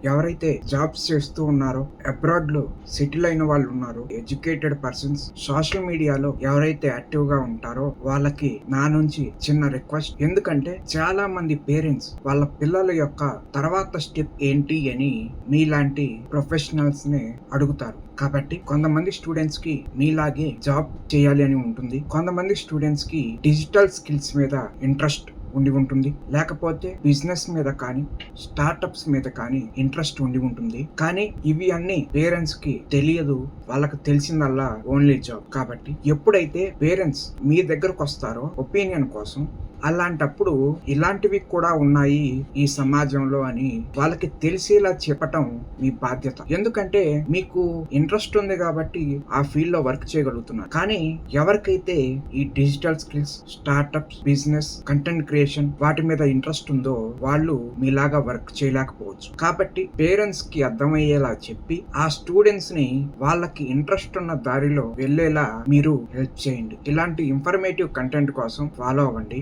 ఎవరైతే జాబ్స్ చేస్తూ ఉన్నారో, అబ్రాడ్ లో సెటిల్ అయిన వాళ్ళు ఉన్నారో, ఎడ్యుకేటెడ్ పర్సన్స్ సోషల్ మీడియాలో ఎవరైతే యాక్టివ్ గా ఉంటారో వాళ్ళకి నా నుంచి చిన్న రిక్వెస్ట్. ఎందుకంటే చాలా మంది పేరెంట్స్ వాళ్ళ పిల్లల యొక్క తర్వాత స్టెప్ ఏంటి అని మీలాంటి ప్రొఫెషనల్స్ ని అడుగుతారు. కాబట్టి కొంతమంది స్టూడెంట్స్ కి మీలాగే జాబ్ చేయాలి అని ఉంటుంది. కొంతమంది స్టూడెంట్స్ కి డిజిటల్ స్కిల్స్ మీద ఇంట్రెస్ట్ ఉండి ఉంటుంది. లేకపోతే బిజినెస్ మీద కానీ, స్టార్టప్స్ మీద కానీ ఇంట్రెస్ట్ ఉండి ఉంటుంది. కానీ ఇవి అన్ని పేరెంట్స్ కి తెలియదు. వాళ్ళకి తెలిసిందల్లా ఓన్లీ జాబ్. కాబట్టి ఎప్పుడైతే పేరెంట్స్ మీ దగ్గరకు వస్తారో ఒపీనియన్ కోసం, అలాంటప్పుడు ఇలాంటివి కూడా ఉన్నాయి ఈ సమాజంలో అని వాళ్ళకి తెలిసేలా చెప్పటం మీ బాధ్యత. ఎందుకంటే మీకు ఇంట్రెస్ట్ ఉంది కాబట్టి ఆ ఫీల్డ్ లో వర్క్ చేయగలుగుతున్నారు. కానీ ఎవరికైతే ఈ digital skills, startups, business, content creation వాటి మీద ఇంట్రెస్ట్ ఉందో వాళ్ళు మీలాగా వర్క్ చేయలేకపోవచ్చు. కాబట్టి పేరెంట్స్ కి అర్థమయ్యేలా చెప్పి ఆ స్టూడెంట్స్ ని వాళ్ళకి ఇంట్రెస్ట్ ఉన్న దారిలో వెళ్లేలా మీరు హెల్ప్ చేయండి. ఇలాంటి ఇన్ఫర్మేటివ్ కంటెంట్ కోసం ఫాలో అవ్వండి.